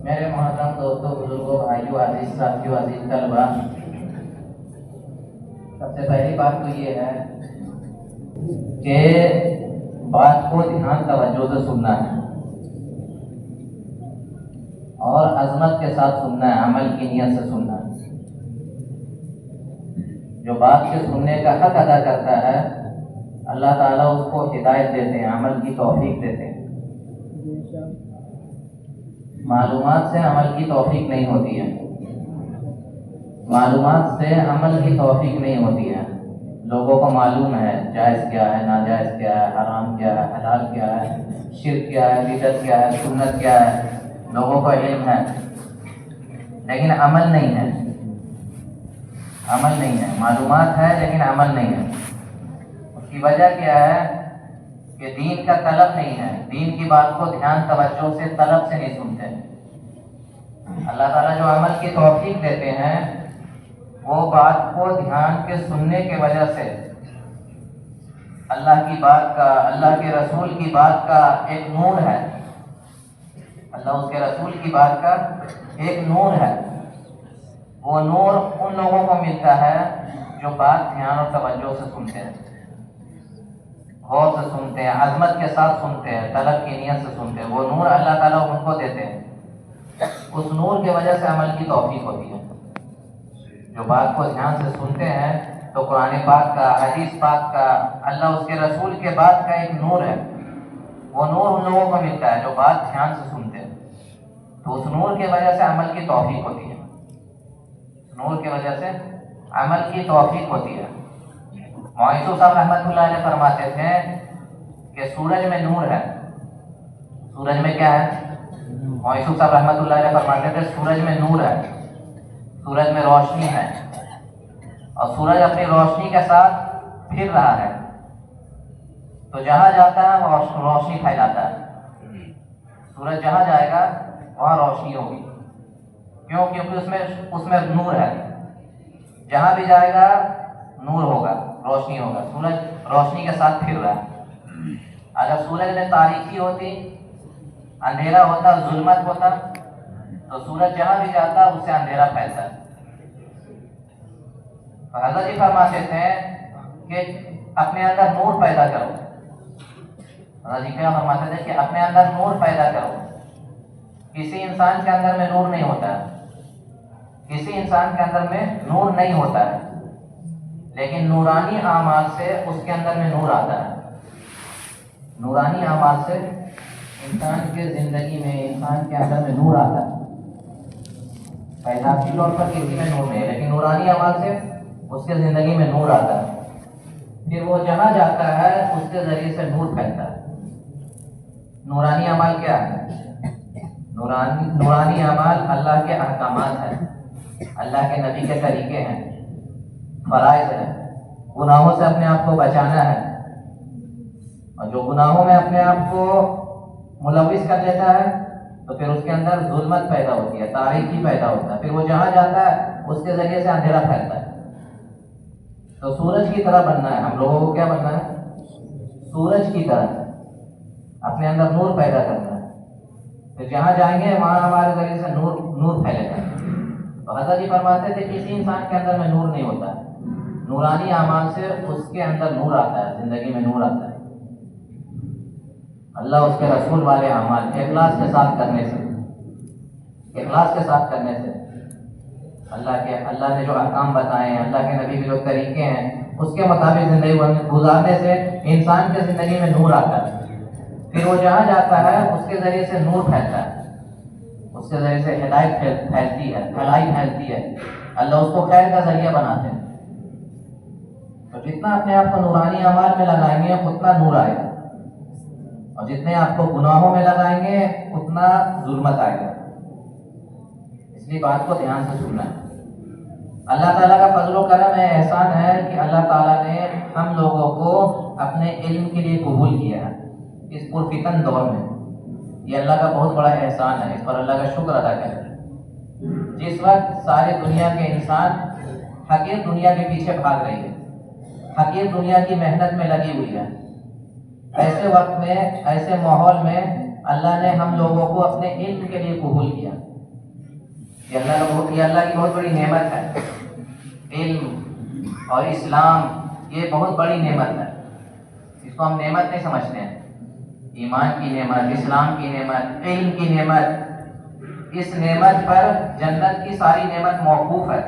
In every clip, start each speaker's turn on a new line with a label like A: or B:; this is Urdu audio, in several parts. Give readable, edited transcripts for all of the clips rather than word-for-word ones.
A: میرے محترم دوستوں، بزرگوں، بھائیوں، عزیز ساتھیوں، عزیز طلبا، سب سے پہلی بات تو یہ ہے کہ بات کو دھیان توجہ سے سننا ہے اور عظمت کے ساتھ سننا ہے، عمل کی نیت سے سننا ہے۔ جو بات کے سننے کا حق ادا کرتا ہے، اللہ تعالیٰ اس کو ہدایت دیتے ہیں، عمل کی توفیق دیتے ہیں۔ معلومات سے عمل کی توفیق نہیں ہوتی ہے، معلومات سے عمل کی توفیق نہیں ہوتی ہے۔ لوگوں کو معلوم ہے جائز کیا ہے، ناجائز کیا ہے، حرام کیا ہے، حلال کیا ہے، شرک کیا ہے، بدعت کیا ہے، سنت کیا ہے، لوگوں کو علم ہے، لیکن عمل نہیں ہے۔ عمل نہیں ہے، معلومات ہے لیکن عمل نہیں ہے۔ اس کی وجہ کیا ہے کہ دین کا طلب نہیں ہے، دین کی بات کو دھیان توجہ سے طلب سے نہیں سنتے۔ اللہ تعالیٰ جو عمل کی توفیق دیتے ہیں وہ بات کو دھیان کے سننے کے وجہ سے اللہ کی بات کا، اللہ کے رسول کی بات کا ایک نور ہے، اللہ اس کے رسول کی بات کا ایک نور ہے۔ وہ نور ان لوگوں کو ملتا ہے جو بات دھیان اور توجہ سے سنتے ہیں، غور سے سنتے ہیں، عظمت کے ساتھ سنتے ہیں، طلب کی نیت سے سنتے ہیں۔ وہ نور اللہ تعالیٰ ان کو دیتے ہیں، اس نور کی وجہ سے عمل کی توفیق ہوتی ہے۔ جو بات کو دھیان سے سنتے ہیں تو قرآن پاک کا، حدیث پاک کا، اللہ اس کے رسول کے بات کا ایک نور ہے۔ وہ نور ان لوگوں کو ملتا ہے جو بات دھیان سے سنتے ہیں، تو اس نور کی وجہ سے عمل کی توفیق ہوتی ہے، نور کی وجہ سے عمل کی توفیق ہوتی ہے۔ معیسو صاحب رحمۃ اللہ علیہ فرماتے تھے کہ سورج میں نور ہے۔ سورج میں کیا ہے؟ معیسو صاحب رحمۃ اللہ علیہ فرماتے تھے سورج میں نور ہے، سورج میں روشنی ہے، اور سورج اپنی روشنی کے ساتھ پھر رہا ہے، تو جہاں جاتا ہے وہ روشنی پھیلاتا ہے۔ سورج جہاں جائے گا وہاں روشنی ہوگی، کیوں؟ کیونکہ اس میں نور ہے، جہاں بھی جائے گا نور ہوگا، روشنی ہوگا۔ سورج روشنی کے ساتھ پھر رہا ہے۔ اگر سورج میں تاریکی ہوتی، اندھیرا ہوتا، ظلمت ہوتا، تو سورج جہاں بھی جاتا اس سے اندھیرا پھیلتا ہے۔ تو حضرت جی فرماتے تھے کہ اپنے اندر نور پیدا کرو۔ حضرت جی کیا فرماتے تھے کہ اپنے اندر نور پیدا کرو۔ کسی انسان کے اندر میں نور نہیں ہوتا ہے، کسی انسان کے اندر میں نور نہیں ہوتا ہے، لیکن نورانی اعمال سے اس کے اندر میں نور آتا ہے۔ نورانی اعمال سے انسان کے زندگی میں، انسان کے اندر میں نور آتا ہے۔ پیدائشی طور پر کسی میں نور نہیں ہے، لیکن نورانی اعمال سے اس کے زندگی میں نور آتا ہے۔ پھر وہ جہاں جاتا ہے اس کے ذریعے سے نور پھیلتا ہے۔ نورانی اعمال کیا ہے؟ نورانی اعمال اللہ کے احکامات ہیں، اللہ کے نبی کے طریقے ہیں، فرائض ہیں۔ گناہوں سے اپنے آپ کو بچانا ہے، اور جو گناہوں میں اپنے آپ کو ملوث کر لیتا ہے تو پھر اس کے اندر ظلمت پیدا ہوتی ہے، تاریکی پیدا ہوتا ہے، پھر وہ جہاں جاتا ہے اس کے ذریعے سے اندھیرا پھیلتا ہے۔ تو سورج کی طرح بننا ہے ہم لوگوں کو۔ کیا بننا ہے؟ سورج کی طرح اپنے اندر نور پیدا کرنا ہے، پھر جہاں جائیں گے وہاں ہمارے ذریعے سے نور پھیلے گا۔ تو حضرت جی فرماتے تھے کسی انسان کے اندر میں نور نہیں ہوتا ہے، نورانی اعمال سے اس کے اندر نور آتا ہے، زندگی میں نور آتا ہے۔ اللہ اس کے رسول والے اعمال اخلاص کے ساتھ کرنے سے، اخلاص کے ساتھ کرنے سے، اللہ نے جو احکام بتائے ہیں، اللہ کے نبی کے جو طریقے ہیں اس کے مطابق زندگی گزارنے سے انسان کے زندگی میں نور آتا ہے۔ پھر وہ جہاں جاتا ہے اس کے ذریعے سے نور پھیلتا ہے، اس کے ذریعے سے ہدایت پھیلتی ہے، بھلائی پھیلتی ہے، اللہ اس کو خیر کا ذریعہ بناتے ہیں۔ تو جتنا اپنے آپ کو نورانی اعمال میں لگائیں گے اتنا نور آئے گا، اور جتنے آپ کو گناہوں میں لگائیں گے اتنا ظلمت آئے گا۔ اس لیے بات کو دھیان سے سننا ہے۔ اللہ تعالیٰ کا فضل و کرم ہے، احسان ہے کہ اللہ تعالیٰ نے ہم لوگوں کو اپنے علم کے لیے قبول کیا ہے اس پرفتن دور میں۔ یہ اللہ کا بہت بڑا احسان ہے، اس پر اللہ کا شکر ادا کریں۔ جس وقت ساری دنیا کے انسان حقیر دنیا کے پیچھے بھاگ رہی ہے، حقیر دنیا کی محنت میں لگی ہوئی ہے، ایسے وقت میں، ایسے ماحول میں اللہ نے ہم لوگوں کو اپنے علم کے لیے قبول کیا. یہ اللہ کی بہت بڑی نعمت ہے. علم اور اسلام یہ بہت بڑی نعمت ہے. اس کو ہم نعمت نہیں سمجھتے ہیں. ایمان کی نعمت، اسلام کی نعمت، علم کی نعمت. اس نعمت پر جنت کی ساری نعمت موقوف ہے.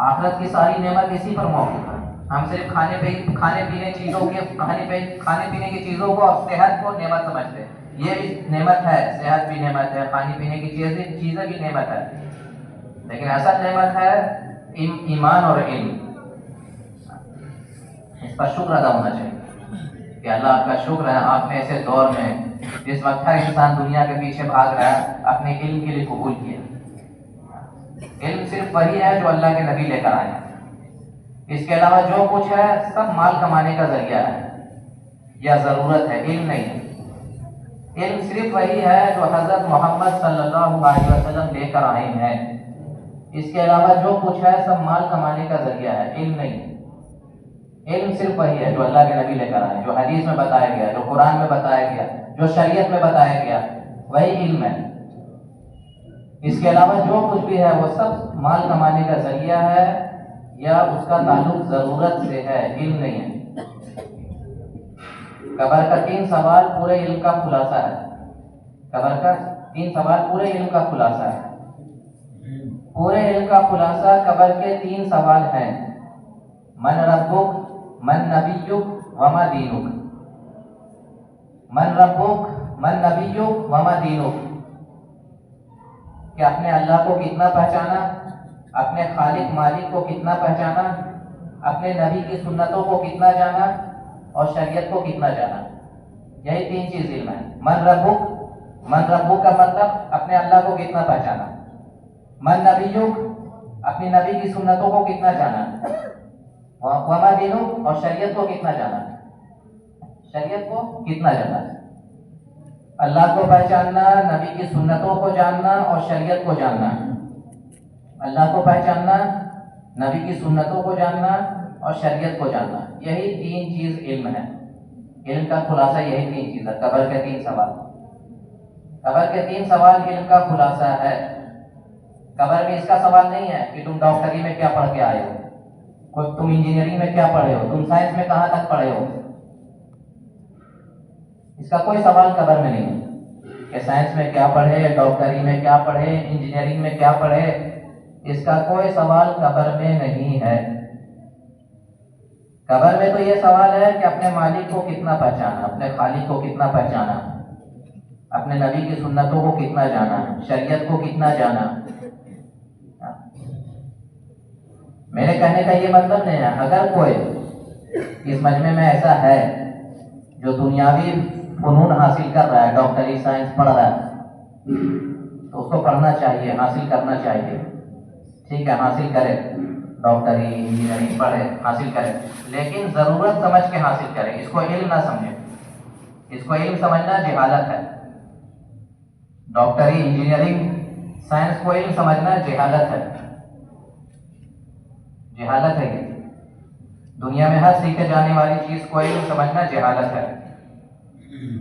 A: آخرت کی ساری نعمت اسی پر موقوف ہے. ہم صرف کھانے پینے کی چیزوں کو اور صحت کو نعمت سمجھتے ہیں. یہ بھی نعمت ہے، صحت بھی نعمت ہے، کھانے پینے کی چیزیں بھی نعمت ہے. لیکن اصل نعمت ہے ایمان اور علم. اس پر شکر ادا ہونا چاہیے کہ اللہ آپ کا شکر ہے، آپ نے ایسے دور میں جس وقت ہر انسان دنیا کے پیچھے بھاگ رہا ہے اپنے علم کے لیے قبول کیا. علم صرف وہی ہے جو اللہ کے نبی لے کر آئے ہیں. اس کے علاوہ جو کچھ ہے سب مال کمانے کا ذریعہ ہے یا ضرورت ہے، علم نہیں ہے. علم صرف وہی ہے جو حضرت محمد صلی اللہ علیہ وسلم لے کر آئے ہیں. اس کے علاوہ جو کچھ ہے سب مال کمانے کا ذریعہ ہے، علم نہیں ہے. علم صرف وہی ہے جو اللہ کے نبی لے کر آئے، جو حدیث میں بتایا گیا، جو قرآن میں بتایا گیا، جو شریعت میں بتایا گیا، وہی علم ہے. اس کے علاوہ جو کچھ بھی ہے وہ سب مال کمانے کا ذریعہ ہے یا اس کا تعلق ضرورت سے ہے، علم نہیں ہے. قبر کا 3 سوال پورے علم کا خلاصہ ہے. قبر کا 3 سوال پورے علم کا خلاصہ ہے. پورے علم کا خلاصہ قبر کے 3 سوال ہیں: من ربک، من نبیک وما دینک. من ربک، من نبیک وما دینک. کہ اپنے اللہ کو کتنا پہچانا، اپنے خالق مالک کو کتنا پہچانا، اپنے نبی کی سنتوں کو کتنا جانا اور شریعت کو کتنا جانا. یہی 3 چیز علم ہے. من ربک، من ربک کا مطلب اپنے اللہ کو کتنا پہچانا. من نبیک، اپنی نبی کی سنتوں کو کتنا جانا. وما دینک، اور شریعت کو کتنا جانا. شریعت کو کتنا جانا. اللہ کو پہچاننا، نبی کی سنتوں کو جاننا اور شریعت کو جاننا. اللہ کو پہچاننا، نبی کی سنتوں کو جاننا اور شریعت کو جاننا. یہی 3 چیز علم ہے. علم کا خلاصہ یہی 3 چیز ہے. قبر کے 3 سوال. قبر کے 3 سوال علم کا خلاصہ ہے. قبر میں اس کا سوال نہیں ہے کہ تم ڈاکٹری میں کیا پڑھ کے آئے ہو، تم انجینئرنگ میں کیا پڑھے ہو، تم سائنس میں کہاں تک پڑھے ہو. اس کا کوئی سوال قبر میں نہیں ہے کہ سائنس میں کیا پڑھے، ڈاکٹری میں کیا پڑھے، انجینئرنگ میں کیا پڑھے. اس کا کوئی سوال قبر میں نہیں ہے. قبر میں تو یہ سوال ہے کہ اپنے مالک کو کتنا پہچانا، اپنے خالق کو کتنا پہچانا، اپنے نبی کی سنتوں کو کتنا جانا، شریعت کو کتنا جانا. میرے کہنے کا یہ مطلب نہیں ہے اگر کوئی اس مجمع میں ایسا ہے جو دنیاوی فنون حاصل کر رہا ہے، ڈاکٹری سائنس پڑھ رہا ہے، تو اس کو پڑھنا چاہیے، حاصل کرنا چاہیے. ٹھیک ہے، حاصل کرے، ڈاکٹری انجینئرنگ پڑھے، حاصل کرے، لیکن ضرورت سمجھ کے حاصل کرے. اس کو علم نہ سمجھے. اس کو علم سمجھنا جہالت ہے. ڈاکٹری انجینئرنگ سائنس کو علم سمجھنا جہالت ہے. جہالت ہے. یہ دنیا میں ہر سیکھے جانے والی چیز کو علم سمجھنا جہالت ہے.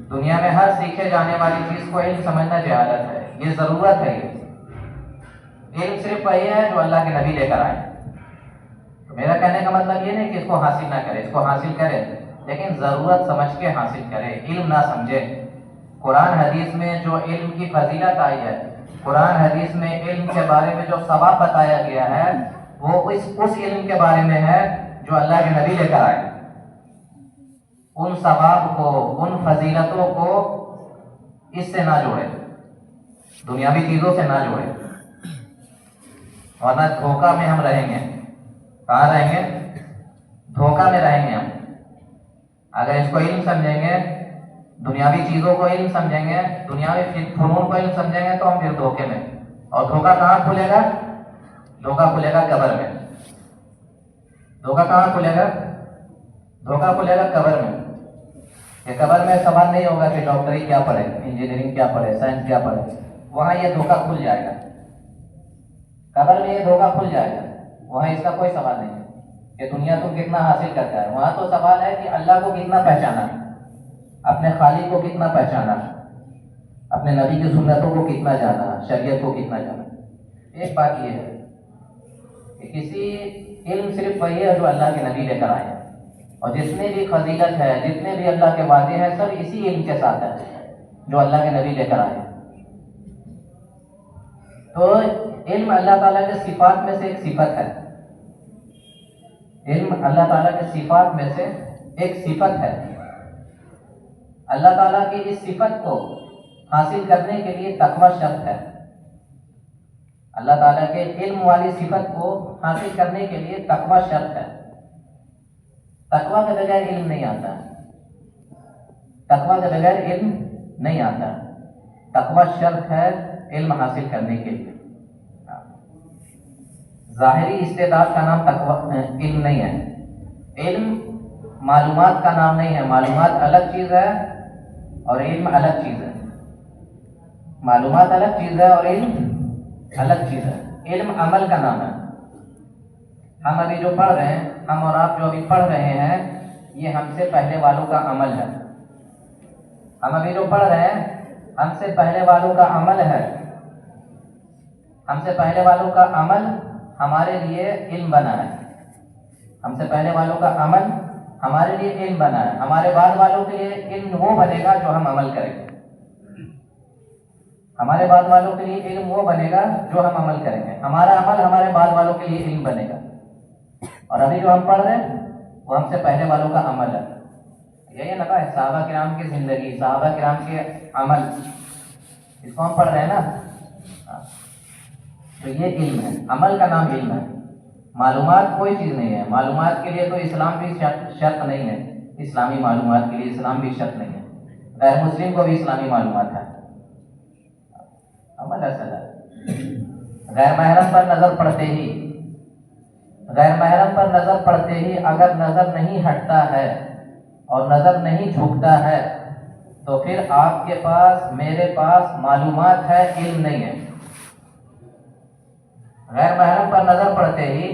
A: دنیا میں ہر سیکھے جانے والی چیز کو علم سمجھنا جہالت ہے. یہ ضرورت ہے. یہ علم صرف وہی ہے جو اللہ کے نبی لے کر آئے. تو میرا کہنے کا مطلب یہ نہیں کہ اس کو حاصل نہ کرے، اس کو حاصل کرے، لیکن ضرورت سمجھ کے حاصل کرے، علم نہ سمجھے. قرآن حدیث میں جو علم کی فضیلت آئی ہے، قرآن حدیث میں علم کے بارے میں جو ثواب بتایا گیا ہے، وہ اس علم کے بارے میں ہے جو اللہ کے نبی لے کر آئے. ان ثواب کو، ان فضیلتوں کو اس سے نہ جوڑے، دنیاوی چیزوں سے نہ جوڑے، ورنہ دھوکہ میں ہم رہیں گے. کہاں رہیں گے؟ دھوکہ میں رہیں گے ہم. اگر اس کو علم سمجھیں گے، دنیاوی چیزوں کو علم سمجھیں گے، دنیاوی فنون کو علم سمجھیں گے، تو ہم پھر دھوکے میں. اور دھوکہ کہاں کھلے گا؟ دھوکہ کھلے گا قبر میں. دھوکہ کہاں کھلے گا؟ دھوکہ کھلے گا قبر میں. کہ قبر میں سوال نہیں ہوگا کہ ڈاکٹری کیا پڑھے، انجینئرنگ کیا پڑھے، سائنس کیا پڑھے. وہاں یہ دھوکہ کھل جائے گا. قبر میں یہ دھوکہ کھل جائے گا. وہاں اس کا کوئی سوال نہیں ہے. کہ دنیا تم کتنا حاصل کرتا ہے، وہاں تو سوال ہے کہ اللہ کو کتنا پہچانا، اپنے خالق کو کتنا پہچانا، اپنے نبی کی سنتوں کو کتنا جانا، شریعت کو کتنا جانا۔ ایک بات یہ ہے کہ کسی علم صرف وہی ہے جو اللہ کے نبی لے کر آئے ہیں، اور جتنے بھی فضیلت ہے، جتنے بھی اللہ کے وعدے ہیں، سب اسی علم کے ساتھ ہے جو اللہ کے نبی لے کر آئے ہیں۔ تو علم اللہ تعالیٰ کے صفات میں سے ایک صفت ہے، علم اللہ تعالیٰ کے صفات میں سے ایک صفت ہے۔ اللہ تعالیٰ کی اس صفت کو حاصل کرنے کے لیے تقوی شرط ہے۔ اللہ تعالیٰ کے علم والی صفت کو حاصل کرنے کے لیے تقوی شرط ہے۔ تقوی کے بغیر علم نہیں آتا، تقوی کے بغیر علم نہیں آتا، تقوی شرط ہے علم حاصل کرنے کے لیے۔ ظاہری استعداد کا نام علم نہیں ہے، علم معلومات کا نام نہیں ہے، معلومات الگ چیز ہے اور علم الگ چیز ہے، معلومات الگ چیز ہے اور علم الگ چیز ہے۔ علم عمل کا نام ہے۔ ہم ابھی جو پڑھ رہے ہیں، ہم اور آپ جو ابھی پڑھ رہے ہیں، یہ ہم سے پہلے والوں کا عمل ہے۔ ہم ابھی جو پڑھ رہے ہیں ہم سے پہلے والوں کا عمل ہے، ہم سے پہلے والوں کا عمل ہمارے لیے علم بنا ہے، ہم سے پہلے والوں کا عمل ہمارے لیے علم بنا ہے، ہمارے بعد والوں کے لیے علم وہ بنے گا جو ہم عمل کریں گے، ہمارے بعد والوں کے لیے علم وہ بنے گا جو ہم عمل کریں گے، ہمارا عمل ہمارے بعد والوں کے لیے علم بنے گا۔ اور ابھی جو ہم پڑھ رہے ہیں وہ ہم سے پہلے والوں کا عمل ہے۔ یہی لگا ہے صحابہ کرام کی زندگی، صحابہ کرام کے عمل، اس کو ہم پڑھ رہے ہیں نا، تو یہ علم ہے، عمل کا نام علم ہے۔ معلومات کوئی چیز نہیں ہے، معلومات کے لیے تو اسلام بھی شرط نہیں ہے، اسلامی معلومات کے لیے اسلام بھی شرط نہیں ہے، غیر مسلم کو بھی اسلامی معلومات ہے۔ عمل اصل ہے۔ غیر محرم پر نظر پڑتے ہی، غیر محرم پر نظر پڑتے ہی اگر نظر نہیں ہٹتا ہے اور نظر نہیں جھکتا ہے تو پھر آپ کے پاس، میرے پاس معلومات ہے، علم نہیں ہے۔ غیر محرم پر نظر پڑتے ہی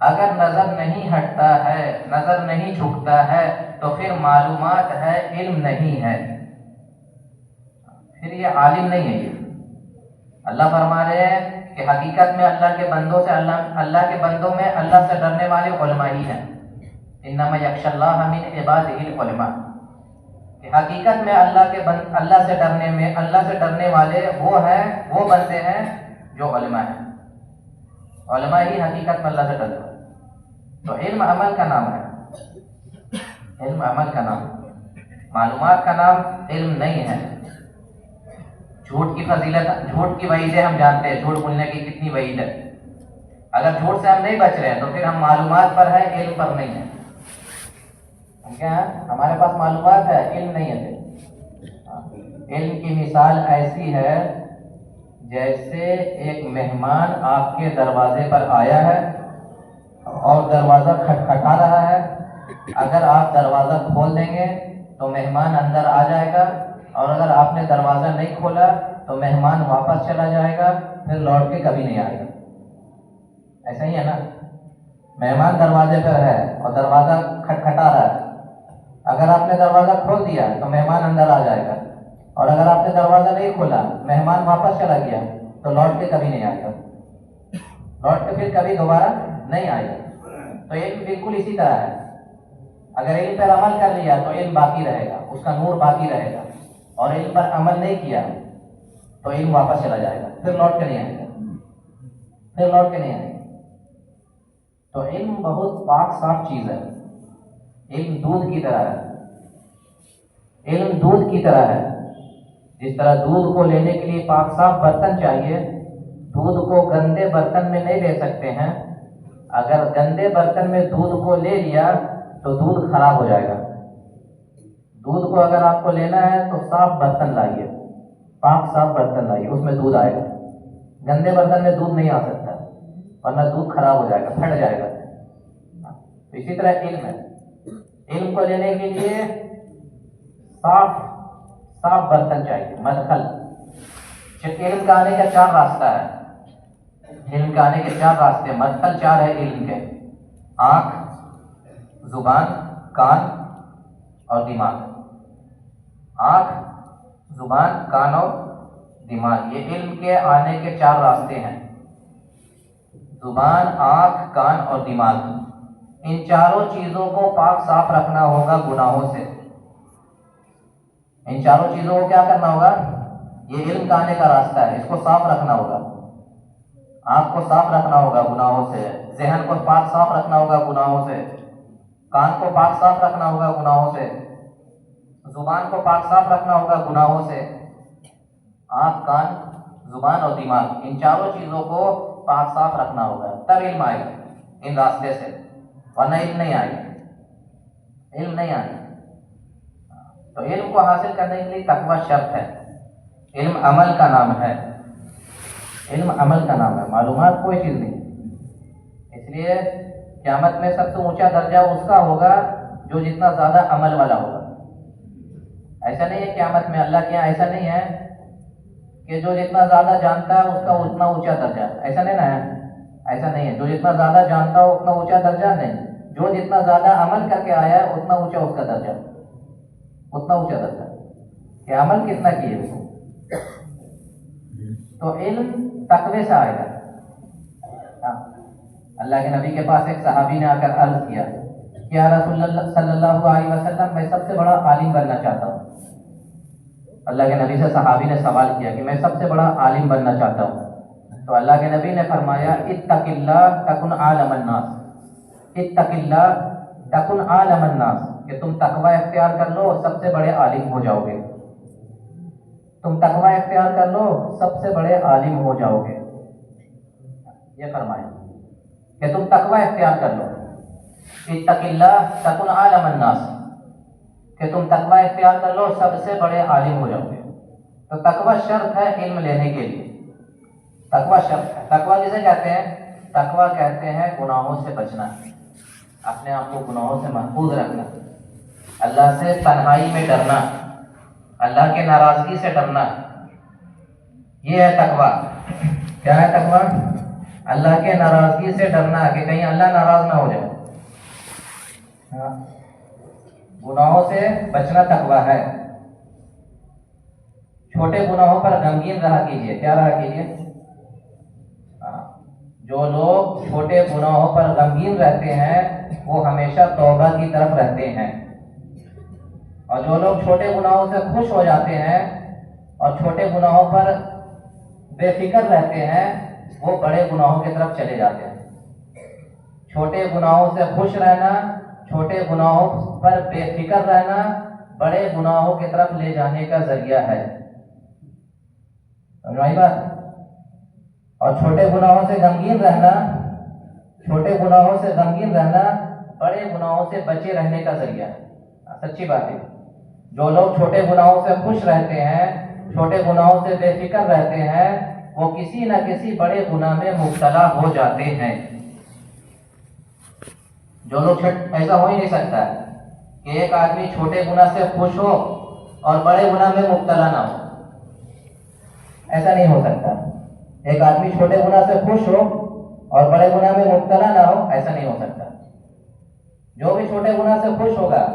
A: اگر نظر نہیں ہٹتا ہے، نظر نہیں جھکتا ہے تو پھر معلومات ہے، علم نہیں ہے، پھر یہ عالم نہیں ہے۔ یہ اللہ فرما رہے ہیں کہ حقیقت میں اللہ کے بندوں سے، اللہ کے بندوں میں اللہ سے ڈرنے والے علماء ہی ہیں۔ انما یخشی اللہ من عبادہ العلماء، کہ حقیقت میں اللہ سے ڈرنے میں، اللہ سے ڈرنے والے وہ ہیں، وہ بندے ہیں جو علماء ہیں۔ علماء ہی حقیقت میں اللہ سے ڈرتے ہیں۔ تو علم عمل کا نام ہے، علم عمل کا نام، معلومات کا نام علم نہیں ہے۔ جھوٹ کی فضیلت، جھوٹ کی وعیدیں ہم جانتے ہیں، جھوٹ بولنے کی کتنی وعید ہے۔ اگر جھوٹ سے ہم نہیں بچ رہے ہیں تو پھر ہم معلومات پر ہیں، علم پر نہیں ہے۔ ہم کیا ہیں؟ ہمارے پاس معلومات ہے، علم نہیں ہے۔ علم کی مثال ایسی ہے جیسے ایک مہمان آپ کے دروازے پر آیا ہے اور دروازہ کھٹکھٹا رہا ہے۔ اگر آپ دروازہ کھول دیں گے تو مہمان اندر آ جائے گا، اور اگر آپ نے دروازہ نہیں کھولا تو مہمان واپس چلا جائے گا، پھر لوٹ کے کبھی نہیں آئے گا۔ ایسا ہی ہے نا، مہمان دروازے پر ہے اور دروازہ کھٹکھٹا رہا ہے، اگر آپ نے دروازہ کھول دیا تو مہمان اندر آ جائے گا، اور اگر آپ نے دروازہ نہیں کھولا، مہمان واپس چلا گیا تو لوٹ کے کبھی نہیں آئے گا، لوٹ کے پھر کبھی دوبارہ نہیں آئے گا۔ تو علم بالکل اسی طرح ہے، اگر علم پر عمل کر لیا تو علم باقی رہے گا، اس کا نور باقی رہے گا، اور علم پر عمل نہیں کیا تو علم واپس چلا جائے گا، پھر لوٹ کے نہیں آئے گا، پھر لوٹ کے نہیں آئے گا۔ تو علم بہت پاک صاف چیز ہے، علم دودھ کی طرح ہے، علم دودھ کی طرح ہے۔ جس طرح دودھ کو لینے کے لیے پاک صاف برتن چاہیے، دودھ کو گندے برتن میں نہیں لے سکتے ہیں، اگر گندے برتن میں دودھ کو لے لیا تو دودھ خراب ہو جائے گا۔ دودھ کو اگر آپ کو لینا ہے تو صاف برتن لائیے، پاک صاف برتن لائیے، اس میں دودھ آئے گا۔ گندے برتن میں دودھ نہیں آ سکتا، ورنہ دودھ خراب ہو جائے گا، پھٹ جائے گا۔ تو اسی طرح علم ہے، علم کو لینے کے لیے صاف برتن چاہیے، مدخل۔ علم کا آنے کا 4 راستہ ہے، علم کا آنے کے 4 راستے، مدخل 4 ہے علم کے: آنکھ، زبان، کان اور دماغ. آنکھ، زبان، کان اور دماغ، یہ علم کے آنے کے 4 راستے ہیں. زبان، آنکھ، کان اور دماغ، ان چاروں چیزوں کو پاک صاف رکھنا ہوگا گناہوں سے. ان چاروں چیزوں کو کیا کرنا ہوگا؟ یہ علم کا آنے کا راستہ ہے، اس کو صاف رکھنا ہوگا. آنکھ کو صاف رکھنا ہوگا گناہوں سے، ذہن کو پاک صاف رکھنا ہوگا گناہوں سے، کان کو پاک صاف رکھنا ہوگا گناہوں سے، زبان کو پاک صاف رکھنا ہوگا گناہوں سے. آنکھ، کان، زبان اور دماغ، ان چاروں چیزوں کو پاک صاف رکھنا ہوگا، تب علم آئے گا ان راستے سے، ورنہ علم نہیں آئے گا. علم نہیں آئے گا. تو علم کو حاصل کرنے کے لیے تقویٰ شرط ہے. علم عمل کا نام ہے. علم عمل کا نام ہے، معلومات کوئی چیز نہیں. اس لیے قیامت میں سب سے اونچا درجہ اس کا ہوگا جو جتنا زیادہ عمل والا ہوگا. ایسا نہیں ہے قیامت میں، اللہ کے یہاں ایسا نہیں ہے کہ جو جتنا زیادہ جانتا ہے اس کا اتنا اونچا درجہ، ایسا نہیں نا ہے. ایسا نہیں ہے، جو جتنا زیادہ جانتا ہو اتنا اونچا درجہ نہیں، جو جتنا زیادہ عمل کر کے آیا ہے اتنا اونچا اس کا درجہ، اتنا اونچا درجہ کہ عمل کتنا کیے اس کو. تو علم تقوی سے آئے گا. اللہ کے نبی کے پاس ایک صحابی نے آ کر عرض کیا کہ یا رسول اللہ صلی اللہ علیہ وسلم، میں سب سے بڑا عالم بننا چاہتا ہوں. اللہ کے نبی سے صحابی نے سوال کیا کہ میں سب سے بڑا عالم بننا چاہتا ہوں. تو اللہ کے نبی نے فرمایا اتق اللہ تکن عالم الناس. اتق اللہ تکن عالم الناس، کہ تم تقوی اختیار کر لو سب سے بڑے عالم ہو جاؤ گے. تم تقوی اختیار کر لو سب سے بڑے عالم ہو جاؤ گے. یہ فرمایا کہ تم تقوی اختیار کر لو. اتق اللہ تکن عالم الناس، کہ تم تقوی اختیار کر لو سب سے بڑے عالم ہو جاؤ گے. تو تقوی شرط ہے علم لینے کے لیے. تقوی شرط ہے. تقوی کسے کہتے ہیں؟ تقوی کہتے ہیں گناہوں سے بچنا، اپنے آپ کو گناہوں سے محفوظ رکھنا، اللہ سے تنہائی میں ڈرنا، اللہ کے ناراضگی سے ڈرنا. یہ ہے تقوی. کیا ہے تقوی؟ اللہ کے ناراضگی سے ڈرنا کہ کہیں اللہ ناراض نہ ہو جائے. گناہوں سے بچنا تقوی ہے. چھوٹے گناہوں پر غمگین رہا کیجیے. کیا رہا کیجیے؟ جو لوگ چھوٹے گناہوں پر غمگین رہتے ہیں وہ ہمیشہ توبہ کی طرف رہتے ہیں، اور جو لوگ چھوٹے گناہوں سے خوش ہو جاتے ہیں اور چھوٹے گناہوں پر بے فکر رہتے ہیں وہ بڑے گناہوں کی طرف چلے جاتے ہیں. چھوٹے گناہوں سے خوش رہنا، چھوٹے گناہوں پر بے فکر رہنا بڑے گناہوں کی طرف لے جانے کا ذریعہ ہے. سمجھ بات؟ اور چھوٹے گناہوں سے غمگین رہنا، چھوٹے گناہوں سے غمگین رہنا بڑے گناہوں سے بچے رہنے کا ذریعہ ہے. سچی بات ہے. جو لوگ چھوٹے گناہوں سے خوش رہتے ہیں، چھوٹے گناہوں سے بے فکر رہتے ہیں، وہ کسی نہ کسی بڑے گناہ میں مبتلا ہو جاتے ہیں. جو لوگ ایسا ہو ہی نہیں سکتا ہے کہ ایک آدمی چھوٹے گناہ سے خوش ہو اور بڑے گناہ میں مبتلا نہ ہو. ایسا نہیں ہو سکتا. ایک آدمی چھوٹے گناہ سے خوش ہو اور بڑے گناہ میں مبتلا نہ ہو، ایسا نہیں ہو سکتا. جو بھی چھوٹے گناہ سے خوش ہوگا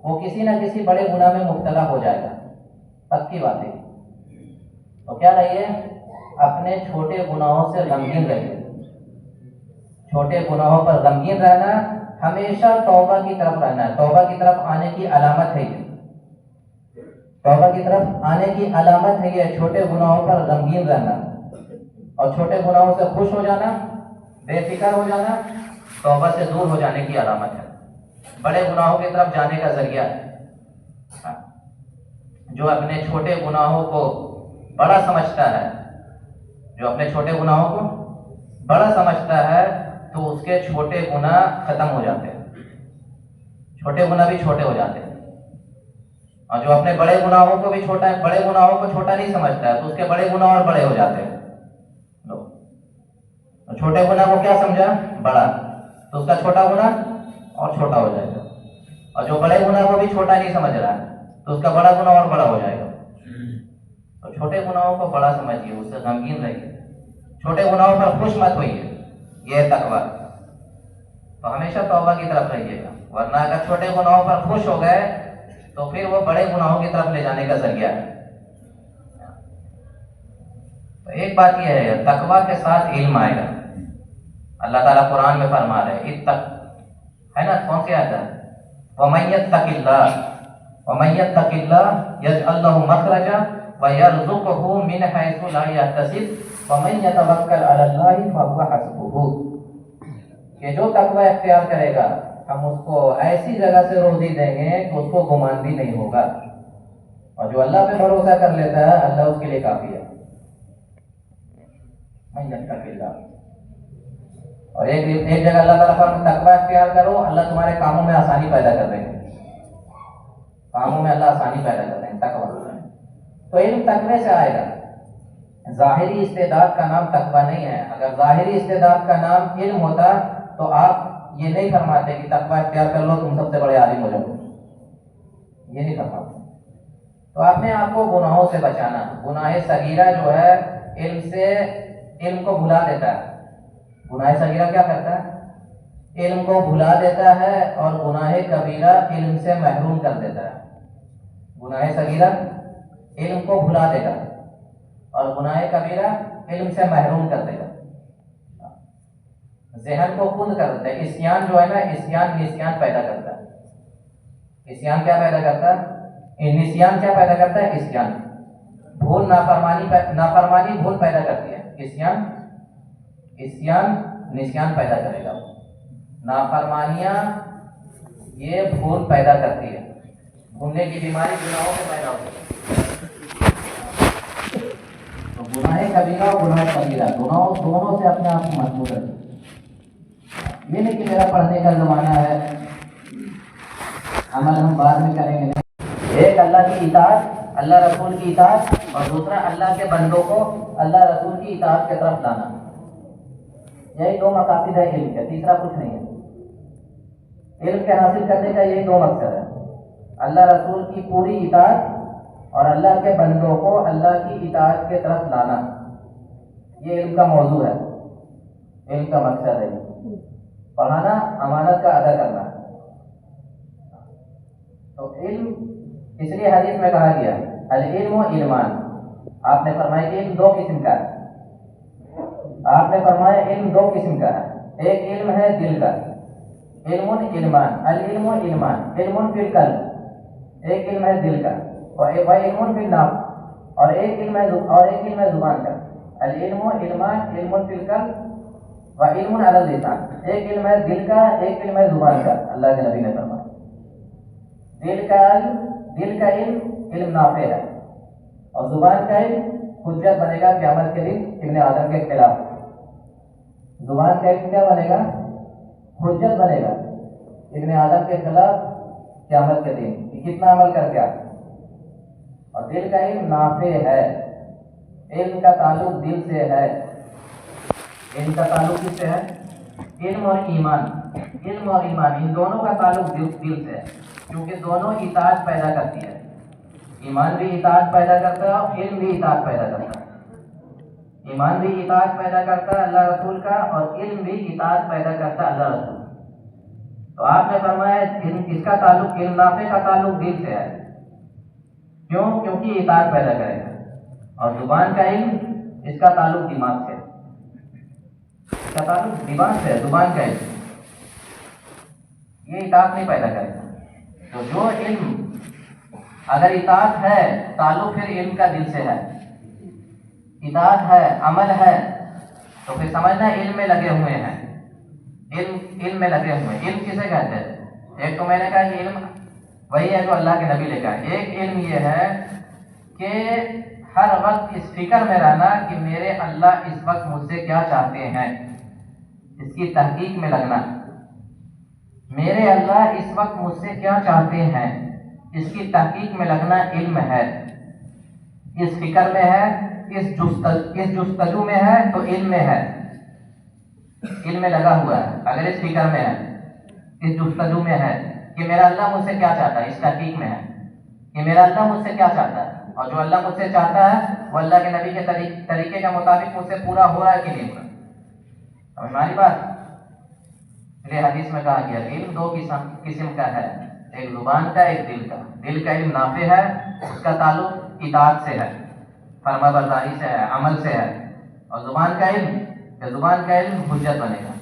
A: وہ کسی نہ کسی بڑے گناہ میں مبتلا ہو جائے گا. پکی بات ہے. تو کیا رہیے؟ اپنے چھوٹے گناہوں سے غمگین رہیے. چھوٹے گناہوں پر غمگین رہنا، ہمیشہ توبہ کی طرف رہنا ہے. توبہ کی طرف آنے کی علامت ہے یہ. توبہ کی طرف آنے کی علامت ہے یہ، چھوٹے گناہوں پر غمگین رہنا اور چھوٹے گناہوں سے خوش ہو جانا، بے فکر ہو جانا توبہ سے دور ہو جانے کی علامت ہے، بڑے گناہوں کی طرف جانے کا ذریعہ ہے. جو اپنے چھوٹے گناہوں کو بڑا سمجھتا ہے، جو اپنے چھوٹے گناہوں کو بڑا سمجھتا ہے تو اس کے چھوٹے گناہ ختم ہو جاتے ہیں، چھوٹے گناہ بھی چھوٹے ہو جاتے ہیں. اور جو اپنے بڑے گناہوں کو بھی چھوٹا ہے، بڑے گناہوں کو چھوٹا نہیں سمجھتا ہے تو اس کے بڑے گناہ اور بڑے ہو جاتے ہیں. چھوٹے گناہ کو کیا سمجھا؟ بڑا، تو اس کا چھوٹا گناہ اور چھوٹا ہو جائے گا. اور جو بڑے گناہ کو بھی چھوٹا نہیں سمجھ رہا ہے تو اس کا بڑا گناہ اور بڑا ہو جائے گا. تو چھوٹے گناہوں کو بڑا سمجھیے، اس سے غمگین رہیے، چھوٹے گناہوں پر خوش مت ہوئیے. یہ ہے تقویٰ. تو ہمیشہ توبہ کی طرف رہیے گا، ورنہ اگر چھوٹے گناہوں پر خوش ہو گئے تو پھر وہ بڑے گناہوں کی طرف لے جانے کا ذریعہ ہے۔ تو ایک بات یہ ہے، تقویٰ کے ساتھ علم آئے گا۔ اللہ تعالیٰ قرآن میں فرما رہے ہیں اتق، ہے نا، کون سی آیت ہے؟ وَمَن يَتَّقِ اللَّهَ وَمَن يَتَّقِ اللَّهَ يَجْعَل لَّهُ مَخْرَجًا وَيَرْزُقْهُ مِنْ حَيْثُ لَا يَحْتَسِبُ وَمَن يَتَوَكَّلْ عَلَى اللَّهِ فَهُوَ حَسْبُهُ، کہ جو تقویٰ اختیار کرے گا ہم اس کو ایسی جگہ سے روزی دیں گے کہ اس کو گمان بھی نہیں ہوگا، اور جو اللہ پہ بھروسہ کر لیتا ہے اللہ اس کے لیے کافی ہے۔ من يتق اللہ، اور ایک جگہ اللہ تعالیٰ فرماتا ہے تقویٰ اختیار کرو، اللہ تمہارے کاموں میں آسانی پیدا کر دیں گے، کاموں میں اللہ آسانی پیدا کر دیں گے تقویٰ۔ تو علم تقوی سے آئے گا۔ ظاہری استعداد کا نام تقویٰ نہیں ہے۔ اگر ظاہری استعداد کا نام علم ہوتا تو آپ یہ نہیں فرماتے کہ تقویٰ اختیار کر لو تم سب سے بڑے عالم ہو جاؤ، یہ نہیں فرماتے۔ تو اپنے آپ کو گناہوں سے بچانا، گناہ صغیرہ جو ہے علم کو بھلا دیتا ہے۔ گناہ صغیرہ کیا کرتا ہے؟ علم کو بھلا دیتا ہے، اور گناہ کبیرہ علم سے محروم کر دیتا ہے۔ گناہ صغیرہ علم کو بھلا دے گا، اور گناہ کبیرہ علم سے محروم کر دے گا، ذہن کو کند کر دیتا ہے۔ عصیان جو ہے نا، عصیان نسیان پیدا کرتا ہے۔ عصیان کیا پیدا کرتا ہے؟ نسیان کیا پیدا کرتا ہے؟ عصیان، بھول، نافرمانی بھول پیدا کرتی ہے۔ عصیان نسیان پیدا کرے گا، نافرمانیاں یہ بھول پیدا کرتی ہے، بھولنے کی بیماری گناہوں میں پیدا ہوتی ہے۔ تو گناہ کبیرہ اور گناہ صغیرہ دونوں سے اپنے آپ کو محفوظ رکھیں۔ یہ نہیں کہ میرا پڑھنے کا زمانہ ہے، عمل ہم بعد میں کریں گے۔ ایک اللہ کی اطاعت، اللہ رسول کی اطاعت، اور دوسرا اللہ کے بندوں کو اللہ رسول کی اطاعت کی طرف لانا، یہی دو مقاصد ہے علم کے، تیسرا کچھ نہیں ہے۔ علم کے حاصل کرنے کا یہی دو مقصد ہے، اللہ رسول کی پوری اطاعت اور اللہ کے بندوں کو اللہ کی اطاعت کی طرف لانا، یہ علم کا موضوع ہے، علم کا مقصد ہے۔ پڑھانا امانت کا ادا کرنا۔ تو علم اس لیے حدیث میں کہا گیا العلم و علمان، آپ نے فرمایا کہ علم دو قسم کا ہے۔ آپ نے فرمایا علم دو قسم کا ہے، ایک علم ہے دل کا، علم علمان، العلم و علمان، علم فی القلب، ایک علم ہے دل کا، اور علم فی النفس، اور ایک علم ہے زبان کا۔ العلم و علمان، علم فی القلب و علم علی اللسان، ایک علم ہے دل کا، ایک علم ہے زبان کا۔ اللہ کے نبی نے فرمایا دل کا علم علم نافع ہے، اور زبان کا علم حجت بنے گا قیامت کے دن ابن آدم کے خلاف۔ زبان کا علم کیا بنے گا؟ حجت بنے گا ابن آدم کے خلاف قیامت کے دن، کتنا عمل کر گیا۔ اور دل کا علم نافع ہے، علم کا تعلق دل سے ہے۔ علم کا تعلق کس سے ہے؟ علم اور ایمان، علم اور ایمان ان دونوں کا تعلق دل سے ہے، کیونکہ دونوں اطاعت پیدا کرتی ہے۔ ایمان بھی اطاعت پیدا کرتا ہے اور علم بھی اطاعت پیدا کرتا ہے۔ ایمان بھی اطاعت پیدا کرتا ہے اللہ رسول کا، اور علم بھی اطاعت پیدا کرتا ہے اللہ رسول۔ تو آپ نے فرمایا اس کا تعلق، علم نافع کا تعلق دل سے ہے، کیوں؟ کیونکہ اطاعت پیدا کرے گا۔ اور زبان کا علم، اس کا تعلق دماغ سے، اس کا تعلق دماغ سے ہے، زبان کا علم یہ اطاعت نہیں پیدا کرے گا۔ تو جو علم اگر اطاعت ہے، تعلق پھر علم کا دل سے ہے، اطاعت ہے، عمل ہے، تو پھر سمجھنا علم میں لگے ہوئے ہیں، علم میں لگے ہوئے ہیں۔ علم کسے کہتے ہیں؟ ایک تو میں نے کہا کہ علم وہی ہے جو اللہ کے نبی لے کر، ایک علم یہ ہے کہ ہر وقت اس فکر میں رہنا کہ میرے اللہ اس وقت مجھ سے کیا چاہتے ہیں، اس کی تحقیق میں لگنا۔ میرے اللہ اس وقت مجھ سے کیا چاہتے ہیں، اس کی تحقیق میں لگنا علم ہے۔ اس فکر میں ہے، اس جستجو میں ہے تو علم میں ہے، علم میں لگا ہوا ہے۔ اگر اس فکر میں ہے، اس جستجو میں ہے کہ میرا اللہ مجھ سے کیا چاہتا ہے، اس تحقیق میں ہے کہ میرا اللہ مجھ سے کیا چاہتا ہے، اور جو اللہ مجھ سے چاہتا ہے وہ اللہ کے نبی کے طریقے کے مطابق مجھ سے پورا ہو رہا ہے کہ نہیں ہو رہا۔ سمجھ میں آ رہی بات؟ اس لیے حدیث میں کہا گیا علم دو قسم کا ہے، ایک زبان کا، ایک دل کا۔ دل کا علم نافع ہے، اس کا تعلق اطاعت سے ہے، فرما برداری سے ہے، عمل سے ہے۔ اور زبان کا علم، کہ زبان کا علم حجت بنے گا۔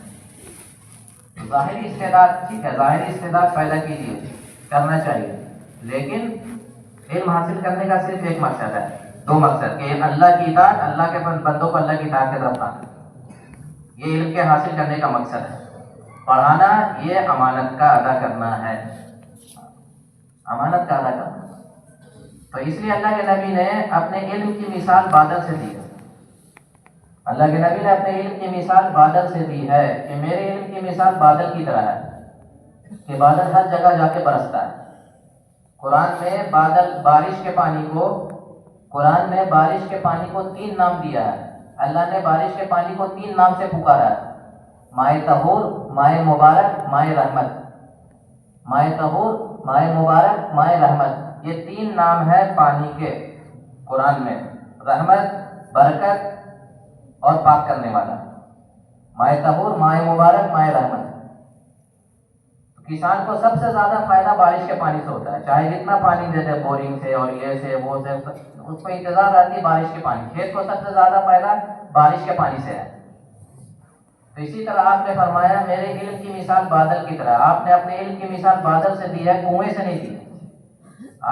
A: ظاہری استعداد ٹھیک ہے، ظاہری استعداد پیدا کیجیے، کرنا چاہیے، لیکن علم حاصل کرنے کا صرف ایک مقصد ہے، دو مقصد، کہ اللہ کی اطاعت، اللہ کے بندوں کو اللہ کی اطاعت کی طرف آنا، یہ علم کے حاصل کرنے کا مقصد ہے۔ پڑھانا یہ امانت کا ادا کرنا ہے، امانت کا ادا کرنا۔ تو اس لیے اللہ کے نبی نے اپنے علم کی مثال بادل سے دی ہے، اللہ کے نبی نے اپنے علم کی مثال بادل سے دی ہے، کہ میرے علم کی مثال بادل کی طرح ہے، کہ بادل ہر جگہ جا کے برستا ہے۔ قرآن میں بارش کے پانی کو، قرآن میں بارش کے پانی کو 3 نام دیا ہے۔ اللہ نے بارش کے پانی کو 3 نام سے پکارا ہے، مائے طہور، مائے مبارک، مائے رحمت۔ مائے طہور، مائے مبارک، مائے رحمت، یہ 3 نام ہے پانی کے قرآن میں، رحمت، برکت اور پاک کرنے والا۔ مائے طہور، مائے مبارک، مائے رحمت۔ کسان کو سب سے زیادہ فائدہ بارش کے پانی سے ہوتا ہے، چاہے جتنا پانی دے دے بورنگ سے اور یہ سے وہ سے، اس کو انتظار رہتی ہے بارش کے پانی۔ کھیت کو سب سے زیادہ فائدہ بارش کے پانی سے ہے۔ تو اسی طرح آپ نے فرمایا میرے علم کی مثال بادل کی طرح۔ آپ نے اپنے علم کی مثال بادل سے دی ہے، کنویں سے نہیں دی ہے۔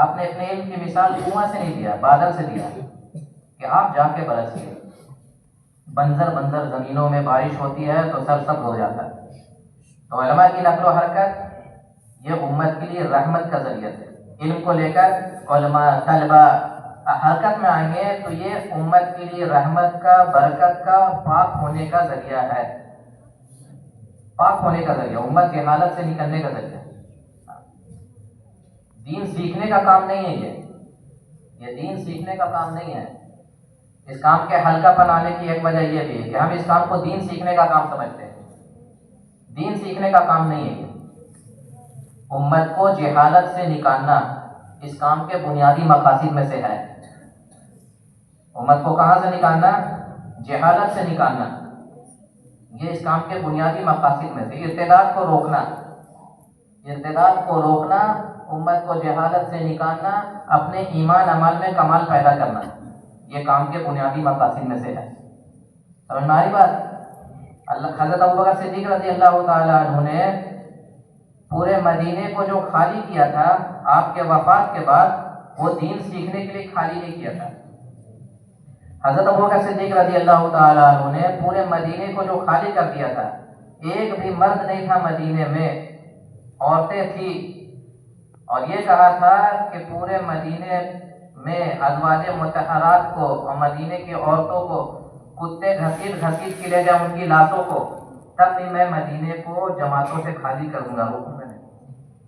A: آپ نے اپنے علم کی مثال کنواں سے نہیں دیا، بادل سے دیا، کہ آپ جا کے برسیے۔ بنجر زمینوں میں بارش ہوتی ہے تو سرسبز ہو جاتا ہے۔ تو علماء کی نقل و حرکت یہ امت کے لیے رحمت کا ذریعہ ہے۔ علم کو لے کر علماء، طلباء حرکت میں آئیں گے تو یہ امت کے لیے رحمت کا، برکت کا، پاک ہونے کا ذریعہ ہے، پاک ہونے کا ذریعہ، امت کی حالت سے نکلنے کا ذریعہ۔ دین سیکھنے کا کام نہیں ہے یہ دین سیکھنے کا کام نہیں ہے۔ اس کام کے ہلکا بنانے کی ایک وجہ یہ بھی ہے کہ ہم اس کام کو دین سیکھنے کا کام سمجھتے ہیں، دین سیکھنے کا کام نہیں ہے۔ امت کو جہالت سے نکالنا اس کام کے بنیادی مقاصد میں سے ہے۔ امت کو کہاں سے نکالنا؟ جہالت سے نکالنا، یہ اس کام کے بنیادی مقاصد میں سے۔ ارتداد کو روکنا، ارتداد کو روکنا، امت کو جہالت سے نکالنا، اپنے ایمان عمل میں کمال پیدا کرنا، یہ کام کے بنیادی مقاصد میں سے ہے۔ سمجھ میں آ رہی بات؟ حضرت ابوبکر صدیق رضی اللہ تعالیٰ عنہ نے پورے مدینے کو جو خالی کیا تھا آپ کے وفات کے بعد، وہ دین سیکھنے کے لیے خالی نہیں کیا تھا۔ حضرت ابوبکر صدیق رضی اللہ تعالیٰ عنہ نے پورے مدینے کو جو خالی کر دیا تھا، ایک بھی مرد نہیں تھا مدینے میں، عورتیں تھیں، اور یہ کہا تھا کہ پورے مدینے میں ازواج مطہرات کو اور مدینے کی عورتوں کو کتے گھسیٹ کے لے جائیں ان کی لاشوں کو، تب بھی میں مدینے کو جماعتوں سے خالی کروں گا، روکوں گا نہیں۔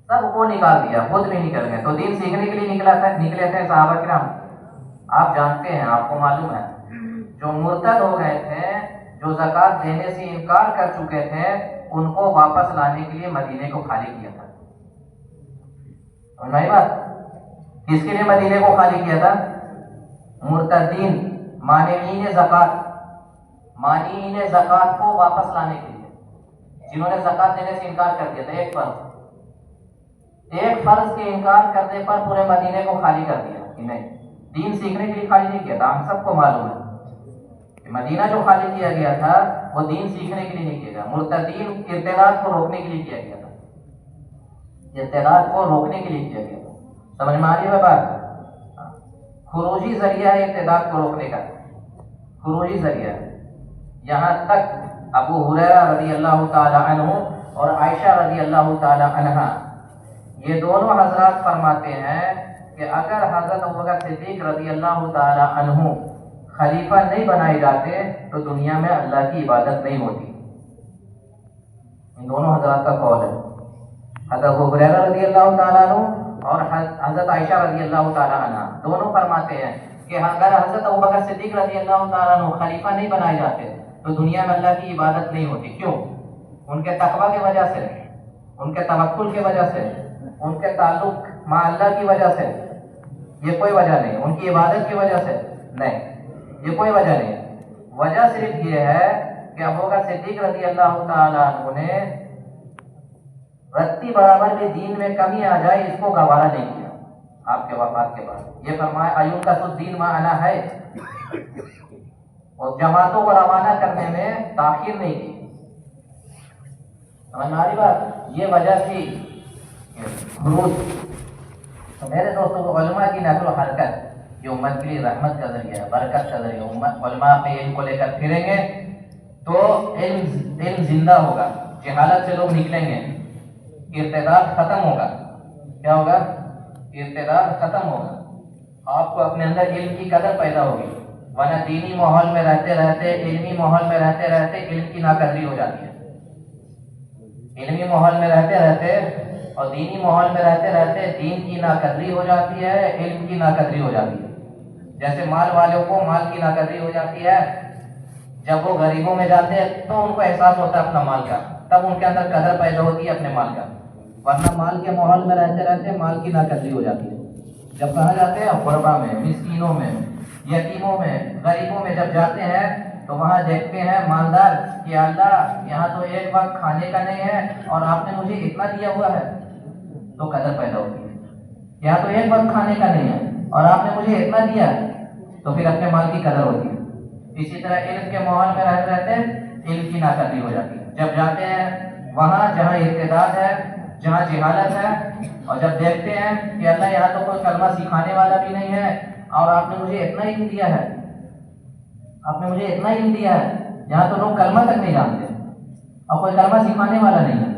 A: سب کو نکال دیا، خود بھی نکل گئے۔ تو دین سیکھنے کے لیے نکلے تھے صحابہ کرام، آپ جانتے ہیں، آپ کو معلوم ہے، جو مرتد ہو گئے تھے، جو زکوٰۃ دینے سے انکار کر چکے تھے، ان کو واپس لانے کے لیے مدینے کو خالی کیا تھا۔ نہیں بات، کس کے لیے مدینے کو خالی کیا تھا؟ مرتدین، مانعین زکوٰۃ، مانعین زکوٰۃ کو واپس لانے کے لیے، جنہوں نے زکوٰۃ دینے سے انکار کر دیا تھا۔ ایک فرض کے انکار کرنے پر پورے مدینے کو خالی کر دیا کہ نہیں، دین سیکھنے کے لیے خالی نہیں کیا تھا۔ ہم سب کو معلوم ہے کہ مدینہ جو خالی کیا گیا تھا وہ دین سیکھنے کے لیے نہیں کیا گیا، مرتدین ارتداد کو روکنے کے لیے کیا گیا تھا، ارتداد کو روکنے کے لیے کیا گیا تھا۔ سمجھ میں آ رہی ہے بات؟ خروجی ذریعہ ہے ارتداد کو روکنے کا، خروجی ذریعہ۔ یہاں تک ابو ہریرہ رضی اللہ تعالی عنہ اور عائشہ رضی اللہ تعالی عنہا، یہ دونوں حضرات فرماتے ہیں کہ اگر حضرت ابوبکر صدیق رضی اللہ تعالی عنہ خلیفہ نہیں بنائے جاتے تو دنیا میں اللہ کی عبادت نہیں ہوتی۔ ان دونوں حضرات کا قول ہے، حضرت ابو ہریرہ رضی اللہ تعالیٰ عنہ اور حضرت عائشہ رضی اللہ تعالیٰ عنہ، دونوں فرماتے ہیں کہ اگر حضرت ابوبکر صدیق رضی اللہ تعالیٰ عنہ خلیفہ نہیں بنائے جاتے تو دنیا میں اللہ کی عبادت نہیں ہوتی۔ کیوں؟ ان کے تقویٰ کی وجہ سے، ان کے توکل کی وجہ سے، ان کے تعلق مع اللہ کی وجہ سے، یہ کوئی وجہ نہیں، ان کی عبادت کی وجہ سے نہیں، یہ کوئی وجہ نہیں۔ وجہ صرف یہ ہے کہ ابوبکر صدیق رضی اللہ تعالیٰ عنہ نے رتی برابر بھی دین میں کمی آ جائے اس کو گوارا نہیں کیا آپ کے وفات کے بعد۔ یہ فرمایا ایوب کا الدین ما انا ہے، اور جماعتوں کو روانہ کرنے میں تاخیر نہیں کی۔ ہماری بات یہ وجہ تھی خروج۔ تو میرے دوستوں کو علماء کی نقل و حرکت یہ امت کے لیے رحمت کا ذریعہ ہے، برکت کا ذریعہ۔ امت علماء کے علم کو لے کر پھریں گے تو علم زندہ ہوگا، جہالت سے لوگ نکلیں گے، ارتداد ختم ہوگا۔ کیا ہوگا؟ ارتداد ختم ہوگا، آپ کو اپنے اندر علم کی قدر پیدا ہوگی، ورنہ دینی ماحول میں رہتے رہتے، علمی ماحول میں رہتے رہتے علم کی ناقدری ہو جاتی ہے۔ علمی ماحول میں رہتے رہتے اور دینی ماحول میں رہتے رہتے دین کی ناقدری ہو جاتی ہے، علم کی ناقدری ہو جاتی ہے۔ جیسے مال والوں کو مال کی ناقدری ہو جاتی ہے، جب وہ غریبوں میں جاتے ہیں تو ان کو احساس ہوتا ہے اپنا مال کا، تب ان کے اندر قدر پیدا ہوتی ہے اپنے مال کا، ورنہ مال کے ماحول میں رہتے رہتے مال کی ناقدری ہو جاتی ہے۔ جب کہاں جاتے ہیں؟ غربا میں، مسکینوں میں، یتیموں میں، غریبوں میں جب جاتے ہیں تو وہاں دیکھتے ہیں مالدار کہ اللہ یہاں تو ایک وقت کھانے کا نہیں ہے اور آپ نے مجھے اتنا دیا ہوا ہے، تو قدر پیدا ہوتی ہے۔ یہاں تو ایک وقت کھانے کا نہیں ہے اور آپ نے مجھے اتنا دیا ہے، تو پھر اپنے مال کی قدر ہوتی ہے۔ اسی طرح علم کے ماحول میں رہتے رہتے علم کی ناقدری ہو جاتی ہے۔ جب جاتے ہیں وہاں جہاں ارتداد ہے، جہاں جہالت ہے، اور جب دیکھتے ہیں کہ اللہ یہاں تو کوئی کلمہ سکھانے والا بھی نہیں ہے اور آپ نے مجھے اتنا علم دیا ہے، آپ نے مجھے اتنا علم دیا ہے، یہاں تو لوگ کلمہ تک نہیں جانتے اور کوئی کلمہ سکھانے والا نہیں ہے،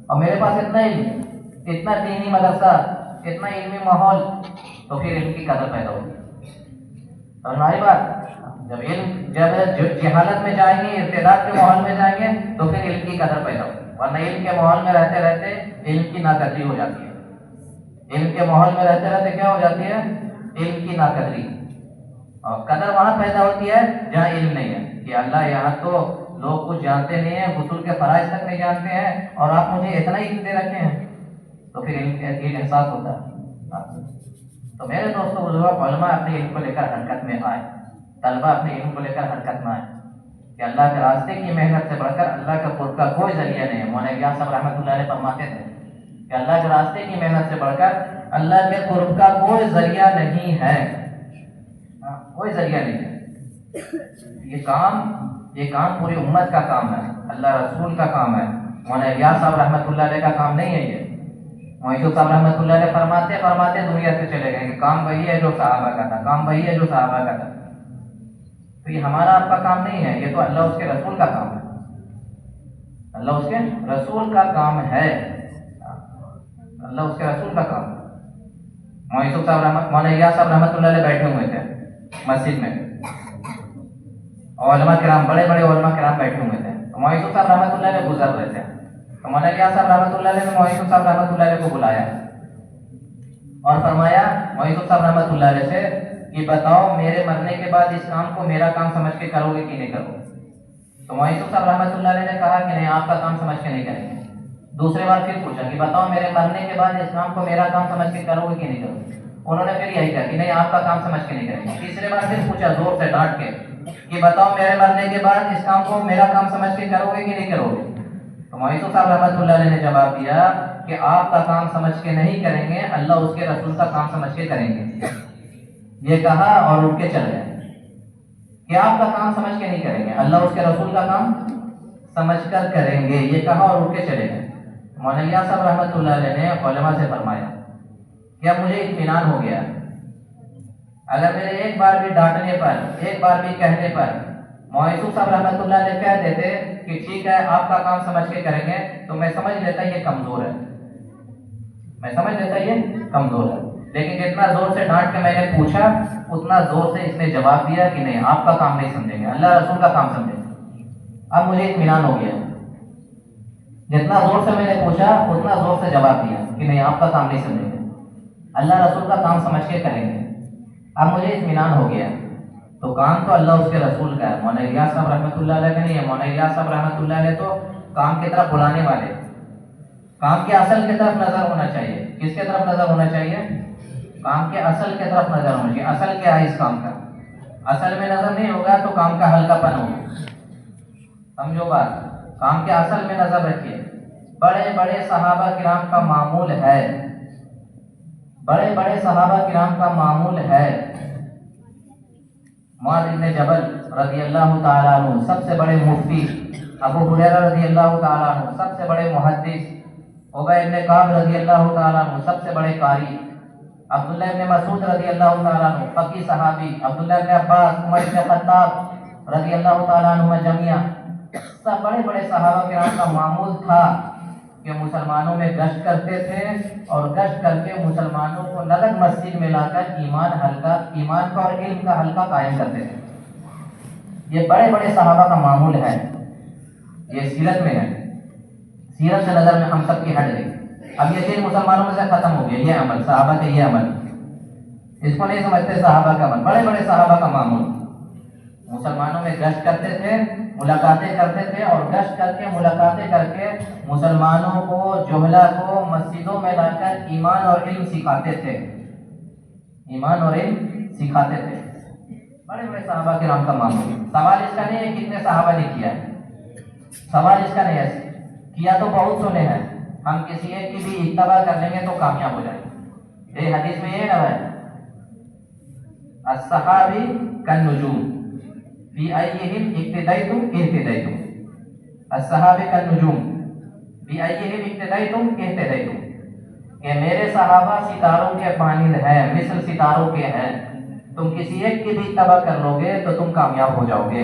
A: اور میرے پاس اتنا علم، اتنا دینی مدرسہ، اتنا علمی ماحول، تو پھر علم کی قدر پیدا ہوگی۔ اور ہماری بات جب جہالت میں جائیں گے، ارتداد کے ماحول میں جائیں گے تو پھر علم کی قدر پیدا ہوگی، ورنہ علم کے ماحول میں رہتے رہتے علم کی ناقدری ہو جاتی ہے۔ علم کے ماحول میں رہتے رہتے کیا ہو جاتی ہے؟ علم کی ناقدری، اور قدر وہاں پیدا ہوتی ہے جہاں علم نہیں ہے، کہ اللہ یہاں تو لوگ کچھ جانتے نہیں ہیں، غسل کے فرائض تک نہیں جانتے ہیں اور آپ مجھے اتنا ہی علم دے رکھے ہیں، تو پھر علم کا احساس ہوتا ہے۔ تو میرے دوستوں بزرگوں، علماء اپنے علم کو لے کر حرکت میں آئے، طلبہ اپنے علم کو لے کر حرکت میں آئے، کہ اللہ کے راستے کی محنت سے بڑھ کر اللہ کے قرب کا کوئی ذریعہ نہیں ہے۔ مولانا الیاس صاحب رحمۃ اللہ علیہ فرماتے تھے کہ اللہ کے راستے کی محنت سے بڑھ کر اللہ کے قرب کا کوئی ذریعہ نہیں ہے، کوئی ذریعہ نہیں ہے۔ یہ کام پوری امت کا کام ہے، اللہ رسول کا کام ہے، مولانا الیاس صاحب رحمۃ اللہ علیہ کا کام نہیں ہے۔ یہ مولانا صاحب رحمۃ اللہ علیہ فرماتے دنیا سے چلے گئے کہ کام وہی ہے جو صحابہ کا تھا، کام وہی ہے جو صحابہ کا تھا۔ تو یہ ہمارا آپ کا کام نہیں ہے، یہ تو اللہ اس کے رسول کا کام ہے، اللہ اس کے رسول کا کام ہے، اللہ اس کے رسول کا کام ہے۔ مولانا الیاس صاحب رحمۃ اللہ علیہ بیٹھے ہوئے تھے مسجد میں، علماء کرام، بڑے بڑے علماء کرام بیٹھے ہوئے تھے، تو مولانا صاحب رحمۃ اللہ علیہ گزر رہے تھے، تو مولانا الیاس صاحب رحمۃ اللہ علیہ نے مولانا صاحب رحمۃ اللہ علیہ کو بلایا اور فرمایا مولانا صاحب رحمۃ اللہ علیہ سے کہ بتاؤ میرے مرنے کے بعد اس کام کو میرا کام سمجھ کے کرو گے کہ نہیں کرو گے؟ تو مولانا صاحب رحمۃ اللہ علیہ نے کہا کہ نہیں، آپ کا کام سمجھ کے نہیں کریں گے۔ دوسرے بار پھر پوچھا کہ بتاؤ میرے مرنے کے بعد اس کام کو میرا کام سمجھ کے کرو گے کہ نہیں کرو گے؟ انہوں نے پھر یہی کہا کہ نہیں، آپ کا کام سمجھ کے نہیں کریں گے۔ تیسرے بار پھر پوچھا زور سے ڈانٹ کے کہ بتاؤ میرے مرنے کے بعد اس کام کو میرا کام سمجھ کے کرو گے کہ نہیں کرو گے؟ تو مولانا صاحب رحمۃ اللہ علیہ نے جواب دیا کہ آپ کا کام سمجھ کے نہیں کریں گے، اللہ اس کے رسول کا کام سمجھ کے کریں گے۔ یہ کہا اور اٹھ کے چل گئے کہ آپ کا کام سمجھ کے نہیں کریں گے، اللہ اس کے رسول کا کام سمجھ کر کریں گے، یہ کہا اور اٹھ کے چلے گئے۔ مولانا الیاس صاحب رحمۃ اللہ علیہ نے علماء سے فرمایا کہ اب مجھے اطمینان ہو گیا، اگر میرے ایک بار بھی ڈانٹنے پر، ایک بار بھی کہنے پر مولانا صاحب رحمۃ اللہ علیہ کہہ دیتے کہ ٹھیک ہے آپ کا کام سمجھ کے کریں گے، تو میں سمجھ لیتا یہ کمزور ہے، میں سمجھ لیتا یہ کمزور ہے، لیکن جتنا زور سے ڈانٹ کے میں نے پوچھا اتنا زور سے اس نے جواب دیا کہ نہیں، آپ کا کام نہیں سمجھیں گے، اللہ رسول کا کام سمجھیں گے۔ اب مجھے اطمینان ہو گیا، جتنا زور سے میں نے پوچھا اتنا زور سے جواب دیا کہ نہیں، آپ کا کام نہیں سمجھیں گے، اللہ رسول کا کام سمجھ کے کریں گے۔ اب مجھے اطمینان ہو گیا، تو کام تو اللہ اس کے رسول کا ہے، مولانا الیاس صاحب رحمۃ اللہ علیہ کا نہیں ہے۔ مولانا الیاس صاحب رحمۃ اللہ علیہ تو کام کی طرف بلانے والے، کام کے اصل کی طرف نظر ہونا چاہیے۔ کس کے طرف نظر ہونا چاہیے؟ کام کے اصل کی طرف نظر ہونا چاہیے۔ اصل کیا ہے اس کام کا؟ اصل میں نظر نہیں ہوگا تو کام کا ہلکا پن ہوگا، سمجھو بات، کام کے اصل میں نظر رکھیے، بڑے بڑے صحابہ کرام کا معمول ہے، بڑے بڑے صحابہ کرام کا معمول ہے۔ معاذ بن جبل رضی اللہ تعالیٰ عنہ سب سے بڑے مفتی، ابو ہریرہ رضی اللہ تعالیٰ عنہ سب سے بڑے محدث، ابی بن کعب رضی اللہ تعالیٰ عنہ سب سے بڑے قاری، عبداللہ بن مسعود رضی اللہ تعالیٰ عنہ فقیہ صحابی، عبداللہ بن عباس، عمر بن خطاب رضی اللہ تعالیٰ عنہ جميعا، سب بڑے بڑے صحابہ کرام کا معمول تھا کہ مسلمانوں میں گشت کرتے تھے اور گشت کر کے مسلمانوں کو لگت مسجد میں لا کر ایمان کا اور علم کا حلقہ قائم کرتے تھے۔ یہ بڑے بڑے صحابہ کا معمول ہے، یہ سیرت میں ہے، سیرت سے نظر میں ہم سب کی ہٹ گئی۔ اب یہ دین مسلمانوں میں سے ختم ہو گیا، یہ عمل صحابہ کا، یہ عمل اس کو نہیں سمجھتے صحابہ کا عمل۔ بڑے بڑے صحابہ کا معمول مسلمانوں میں گشت کرتے تھے، ملاقاتیں کرتے تھے اور گشت کر کے ملاقاتیں کر کے مسلمانوں کو، جہلا کو مسجدوں میں لا کر ایمان اور علم سکھاتے تھے، ایمان اور علم سکھاتے تھے۔ بڑے بڑے صحابہ کرام کا معمول۔ سوال اس کا نہیں ہے کتنے صحابہ نے کیا ہے، سوال اس کا نہیں ہے، کیا تو بہت سنے ہیں، ہم کسی ایک کی بھی اتباع کر لیں گے تو کامیاب ہو جائیں گے۔ یہ حدیث میں یہ نہ ہے الصحابی کالنجوم فی ایہم اقتدیتم اہتدیتم، الصحابی کالنجوم فی ایہم اقتدیتم اہتدیتم، کہ میرے صحابہ ستاروں کے مانند ہیں، مثل ستاروں کے ہیں، تم کسی ایک کی بھی اتباع کر لو گے تو تم کامیاب ہو جاؤ گے۔